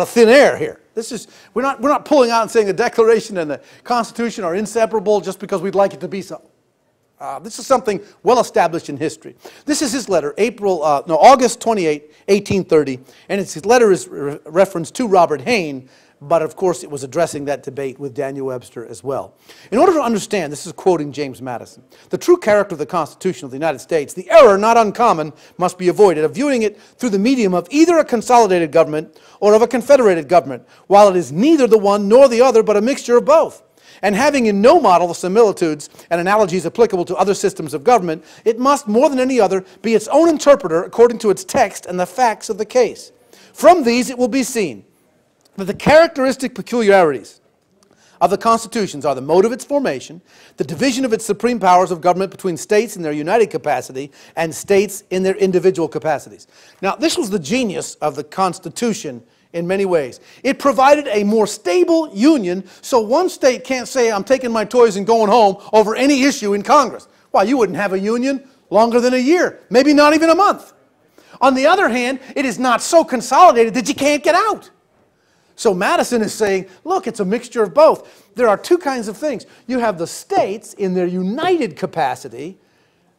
of thin air here. We're not pulling out and saying the Declaration and the Constitution are inseparable just because we'd like it to be so. This is something well established in history. This is his letter, August 28, 1830, and his letter is referenced to Robert Hayne, but of course it was addressing that debate with Daniel Webster as well. In order to understand, this is quoting James Madison, the true character of the Constitution of the United States, the error, not uncommon, must be avoided of viewing it through the medium of either a consolidated government or of a confederated government, while it is neither the one nor the other, but a mixture of both. And having in no model the similitudes and analogies applicable to other systems of government, it must, more than any other, be its own interpreter according to its text and the facts of the case. From these it will be seen that the characteristic peculiarities of the constitutions are the mode of its formation, the division of its supreme powers of government between states in their united capacity and states in their individual capacities. Now, this was the genius of the Constitution in many ways. It provided a more stable union, so one state can't say, I'm taking my toys and going home over any issue in Congress. Well, you wouldn't have a union longer than a year, maybe not even a month. On the other hand, it is not so consolidated that you can't get out. So Madison is saying, look, it's a mixture of both. There are two kinds of things. You have the states in their united capacity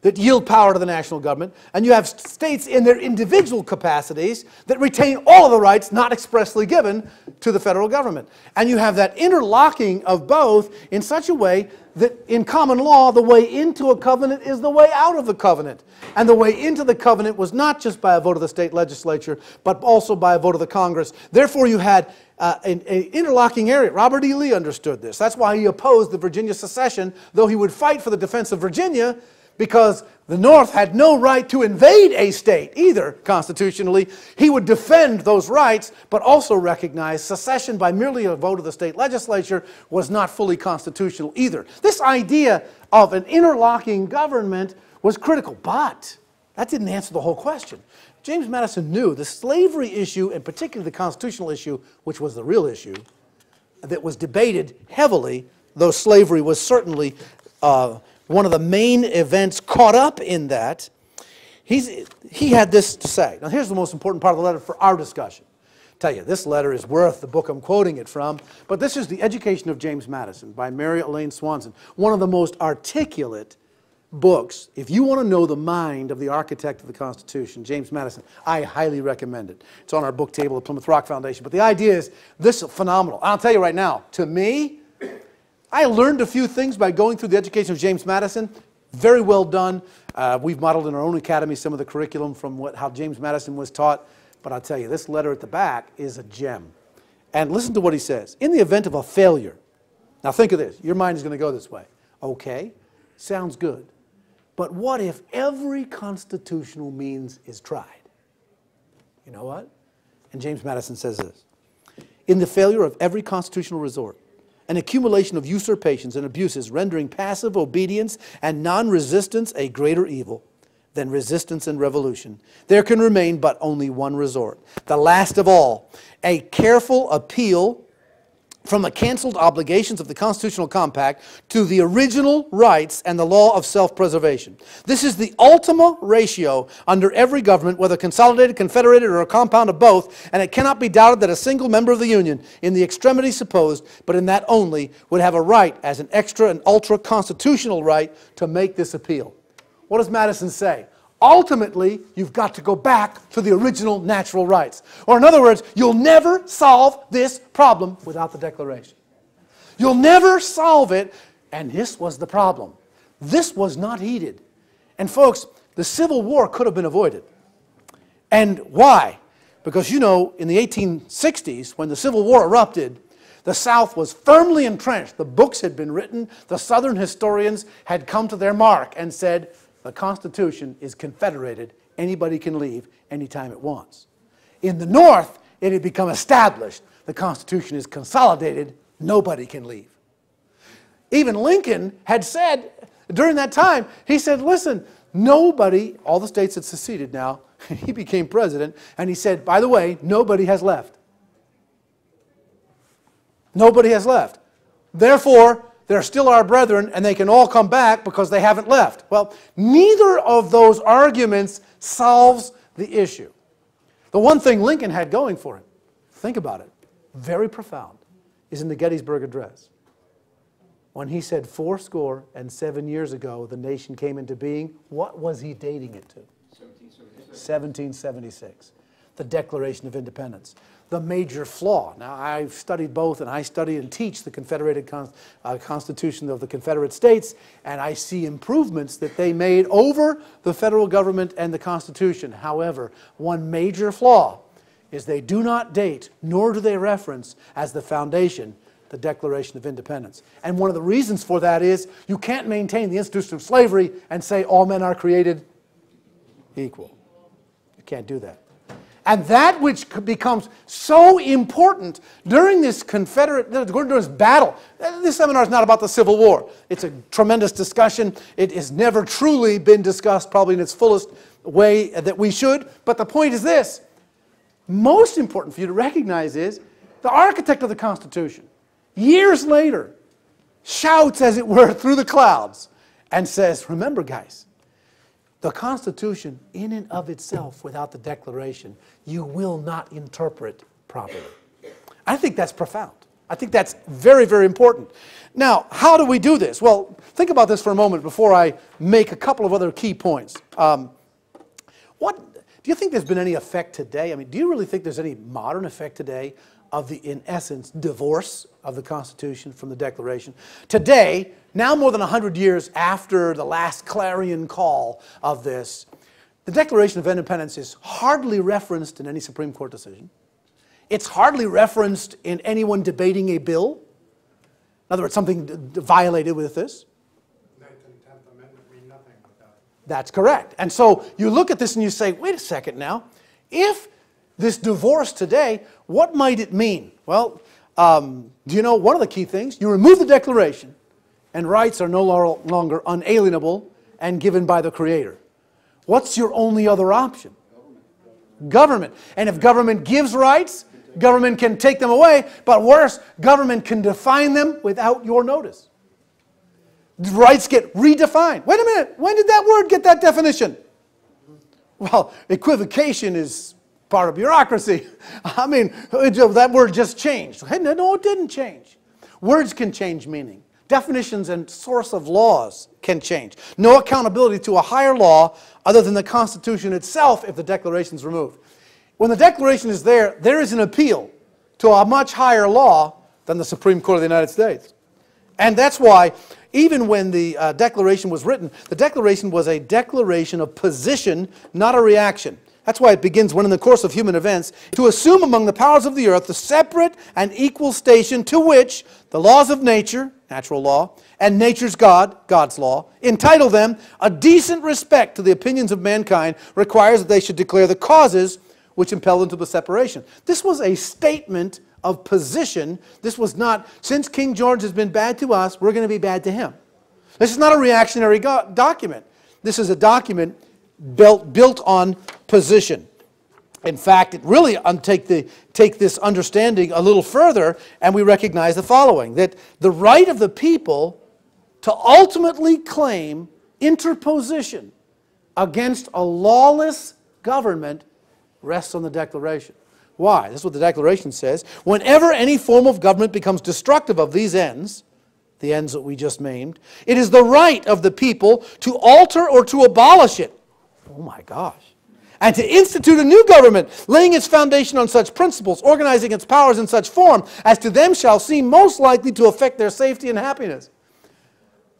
that yield power to the national government, and you have states in their individual capacities that retain all of the rights not expressly given to the federal government. And you have that interlocking of both in such a way that in common law, the way into a covenant is the way out of the covenant. And the way into the covenant was not just by a vote of the state legislature, but also by a vote of the Congress. Therefore, you had an interlocking area. Robert E. Lee understood this. That's why he opposed the Virginia secession, though he would fight for the defense of Virginia, because the North had no right to invade a state either constitutionally. He would defend those rights, but also recognize secession by merely a vote of the state legislature was not fully constitutional either. This idea of an interlocking government was critical, but that didn't answer the whole question. James Madison knew the slavery issue, and particularly the constitutional issue, which was the real issue, that was debated heavily, though slavery was certainly one of the main events caught up in that. He had this to say. Now here's the most important part of the letter for our discussion. I tell you, this letter is worth the book I'm quoting it from, but this is The Education of James Madison by Mary Elaine Swanson, one of the most articulate books. If you want to know the mind of the architect of the Constitution, James Madison, I highly recommend it. It's on our book table at Plymouth Rock Foundation. But the idea is, this is phenomenal. I'll tell you right now, to me, I learned a few things by going through The Education of James Madison. Very well done. We've modeled in our own academy some of the curriculum from how James Madison was taught. But I'll tell you, this letter at the back is a gem. And listen to what he says. In the event of a failure, now think of this. Your mind is going to go this way. Okay, sounds good. But what if every constitutional means is tried? You know what? And James Madison says this. In the failure of every constitutional resort, an accumulation of usurpations and abuses rendering passive obedience and non-resistance a greater evil than resistance and revolution, there can remain but only one resort. The last of all, a careful appeal from the canceled obligations of the Constitutional Compact to the original rights and the law of self-preservation. This is the ultima ratio under every government, whether consolidated, confederated, or a compound of both, and it cannot be doubted that a single member of the Union, in the extremity supposed, but in that only, would have a right, as an extra and ultra-constitutional right, to make this appeal. What does Madison say? Ultimately, you've got to go back to the original natural rights. Or in other words, you'll never solve this problem without the Declaration. You'll never solve it, and this was the problem. This was not heeded. And folks, the Civil War could have been avoided. And why? Because, you know, in the 1860s, when the Civil War erupted, the South was firmly entrenched. The books had been written. The Southern historians had come to their mark and said, the Constitution is confederated. Anybody can leave anytime it wants. In the North, it had become established. The Constitution is consolidated. Nobody can leave. Even Lincoln had said, during that time, he said, listen, nobody, all the states had seceded now, he became president, and he said, by the way, nobody has left. Nobody has left. Therefore, they're still our brethren, and they can all come back because they haven't left. Well, neither of those arguments solves the issue. The one thing Lincoln had going for him, think about it, very profound, is in the Gettysburg Address. When he said 77 years ago the nation came into being, what was he dating it to? 1776. The Declaration of Independence. The major flaw. Now, I've studied both, and I study and teach the Confederated Constitution of the Confederate States, and I see improvements that they made over the federal government and the Constitution. However, one major flaw is they do not date, nor do they reference as the foundation, the Declaration of Independence. And one of the reasons for that is you can't maintain the institution of slavery and say all men are created equal. You can't do that. And that which becomes so important during this during this battle. This seminar is not about the Civil War. It's a tremendous discussion. It has never truly been discussed, probably in its fullest way that we should. But the point is this. Most important for you to recognize is the architect of the Constitution, years later, shouts, as it were, through the clouds and says, remember, guys, the Constitution, in and of itself, without the Declaration, you will not interpret properly. I think that's profound. I think that's very, very important. Now, how do we do this? Well, think about this for a moment before I make a couple of other key points. Do you think there's been any effect today? I mean, do you really think there's any modern effect today of the, in essence, divorce of the Constitution from the Declaration? Today, now more than 100 years after the last clarion call of this, the Declaration of Independence is hardly referenced in any Supreme Court decision. It's hardly referenced in anyone debating a bill. In other words, something violated with this. That's correct. And so you look at this and you say, wait a second now, if this divorce today, what might it mean? Well, do you know one of the key things? You remove the Declaration and rights are no longer unalienable and given by the Creator. What's your only other option? Government. And if government gives rights, government can take them away, but worse, government can define them without your notice. Rights get redefined. Wait a minute, when did that word get that definition? Well, equivocation is part of bureaucracy. I mean, that word just changed. No, it didn't change. Words can change meaning. Definitions and source of laws can change. No accountability to a higher law other than the Constitution itself if the Declaration is removed. When the Declaration is there, there is an appeal to a much higher law than the Supreme Court of the United States. And that's why, even when the Declaration was written, the Declaration was a declaration of position, not a reaction. That's why it begins, when in the course of human events, to assume among the powers of the earth the separate and equal station to which the laws of nature, natural law, and nature's God, God's law, entitle them, a decent respect to the opinions of mankind requires that they should declare the causes which impel them to the separation. This was a statement of position. This was not, since King George has been bad to us, we're going to be bad to him. This is not a reactionary document. This is a document built on position. In fact, it really take this understanding a little further, and we recognize the following, that the right of the people to ultimately claim interposition against a lawless government rests on the Declaration. Why? This is what the Declaration says. Whenever any form of government becomes destructive of these ends, the ends that we just named, it is the right of the people to alter or to abolish it. Oh my gosh. And to institute a new government, laying its foundation on such principles, organizing its powers in such form, as to them shall seem most likely to affect their safety and happiness.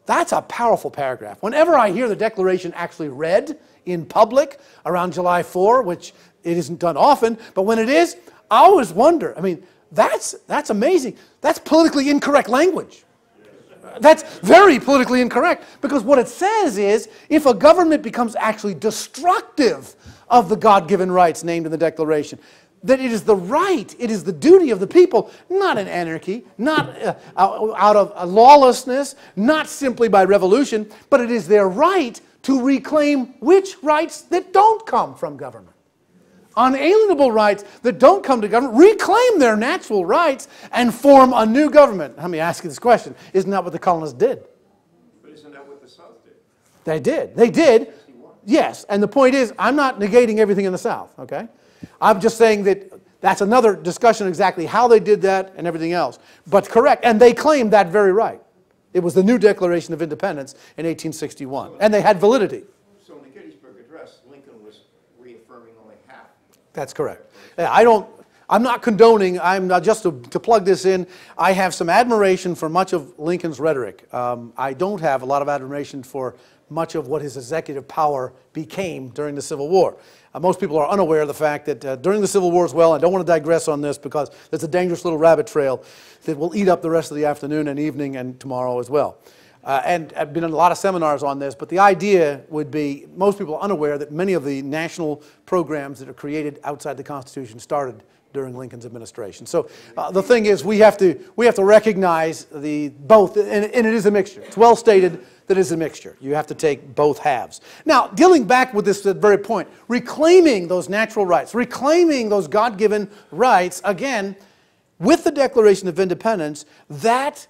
That's a powerful paragraph. Whenever I hear the Declaration actually read in public around July 4, which it isn't done often, but when it is, I always wonder, I mean, that's amazing. That's politically incorrect language. That's very politically incorrect, because what it says is, if a government becomes actually destructive of the God-given rights named in the Declaration, that it is the right, it is the duty of the people, not in anarchy, not out of lawlessness, not simply by revolution, but it is their right to reclaim which rights that don't come from government. Unalienable rights that don't come to government, reclaim their natural rights and form a new government. Let me ask you this question. Isn't that what the colonists did? But isn't that what the South did? They did. They did. Yes. And the point is, I'm not negating everything in the South, okay? I'm just saying that That's another discussion exactly how they did that and everything else. But correct, and they claimed that very right. It was the new Declaration of Independence in 1861, and they had validity. So in the Gettysburg Address, Lincoln was reaffirming only half. That's correct. Yeah, I'm not condoning, just to plug this in, I have some admiration for much of Lincoln's rhetoric. I don't have a lot of admiration for much of what his executive power became during the Civil War. Most people are unaware of the fact that during the Civil War as well, I don't want to digress on this because there's a dangerous little rabbit trail that will eat up the rest of the afternoon and evening and tomorrow as well. And I've been in a lot of seminars on this, but the idea would be, most people are unaware that many of the national programs that are created outside the Constitution started during Lincoln's administration. So the thing is, we have to recognize both, and it is a mixture. It's well stated that it is a mixture. You have to take both halves. Now, dealing back with this very point, reclaiming those natural rights, reclaiming those God-given rights, again, with the Declaration of Independence, that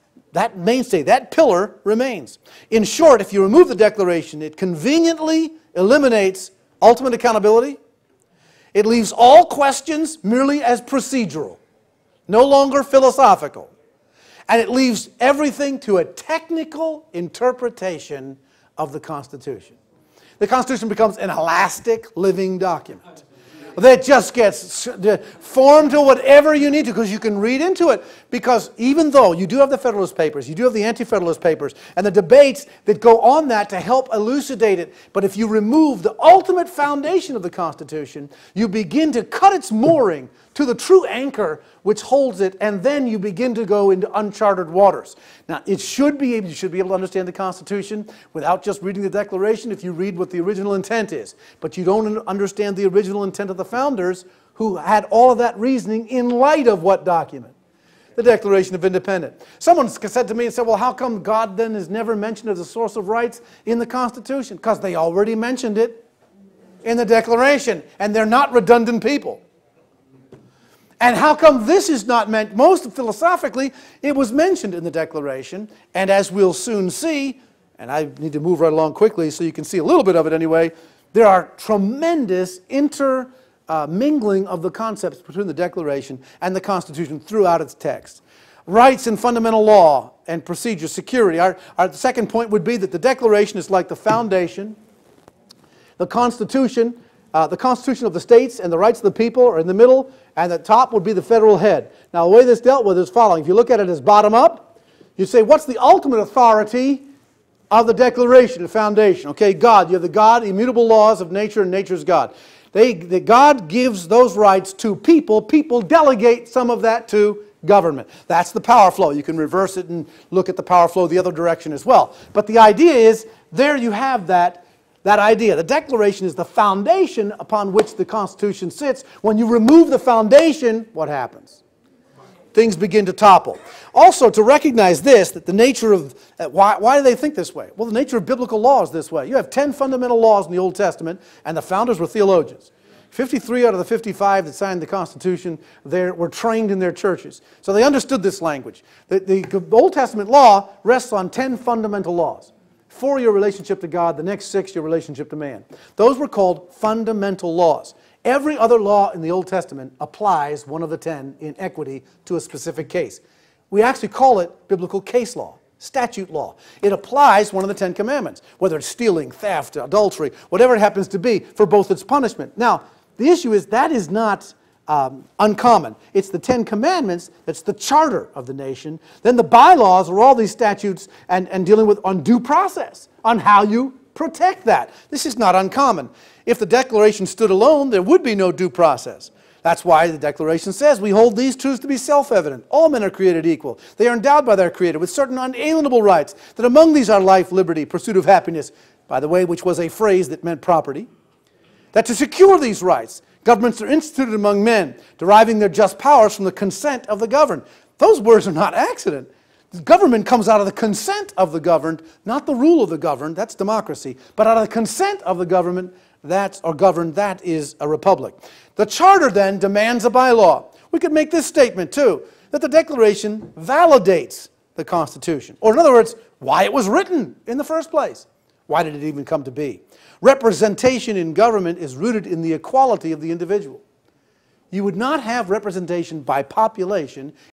mainstay, that pillar remains. In short, if you remove the Declaration, it conveniently eliminates ultimate accountability. It leaves all questions merely as procedural, no longer philosophical. And it leaves everything to a technical interpretation of the Constitution. The Constitution becomes an elastic living document that just gets formed to whatever you need to, because you can read into it. Because even though you do have the Federalist Papers, you do have the Anti-Federalist Papers, and the debates that go on that to help elucidate it, but if you remove the ultimate foundation of the Constitution, you begin to cut its mooring to the true anchor which holds it, and then you begin to go into uncharted waters. Now, you should be able to understand the Constitution without just reading the Declaration if you read what the original intent is. But you don't understand the original intent of the founders, who had all of that reasoning in light of what document? The Declaration of Independence. Someone said to me and said, well, how come God then is never mentioned as a source of rights in the Constitution? Because they already mentioned it in the Declaration, and they're not redundant people. And how come this is not meant? Most philosophically, it was mentioned in the Declaration, and as we'll soon see, and I need to move right along quickly so you can see a little bit of it anyway, there are tremendous intermingling of the concepts between the Declaration and the Constitution throughout its text. Rights and fundamental law and procedure, security. Our second point would be that the Declaration is like the foundation. The Constitution of the states and the rights of the people are in the middle, and the top would be the federal head. Now, the way this dealt with is following. If you look at it as bottom up, you say, what's the ultimate authority of the Declaration, the foundation? Okay, God. You have the God, immutable laws of nature, and nature's God. God gives those rights to people. People delegate some of that to government. That's the power flow. You can reverse it and look at the power flow the other direction as well. But the idea is, there you have that idea. The Declaration is the foundation upon which the Constitution sits. When you remove the foundation, what happens? Things begin to topple. Also, to recognize this, that the nature of, why do they think this way? Well, the nature of biblical law is this way. You have 10 fundamental laws in the Old Testament, and the founders were theologians. 53 out of the 55 that signed the Constitution were trained in their churches. So they understood this language. The Old Testament law rests on 10 fundamental laws. 4, your relationship to God. The next 6, your relationship to man. Those were called fundamental laws. Every other law in the Old Testament applies one of the 10 in equity to a specific case. We actually call it biblical case law, statute law. It applies one of the 10 commandments, whether it's stealing, theft, adultery, whatever it happens to be, for both its punishment. Now, the issue is that is not uncommon. It's the 10 Commandments that's the charter of the nation. Then the bylaws are all these statutes and dealing with on due process, on how you protect that. This is not uncommon. If the Declaration stood alone, there would be no due process. That's why the Declaration says, we hold these truths to be self-evident. All men are created equal. They are endowed by their Creator with certain unalienable rights, that among these are life, liberty, pursuit of happiness, by the way, which was a phrase that meant property. That to secure these rights, governments are instituted among men, deriving their just powers from the consent of the governed. Those words are not accident. The government comes out of the consent of the governed, not the rule of the governed, that's democracy, but out of the consent of the government, governed, that is a republic. The charter then demands a bylaw. We could make this statement too, that the Declaration validates the Constitution. Or in other words, why it was written in the first place. Why did it even come to be? Representation in government is rooted in the equality of the individual. You would not have representation by population.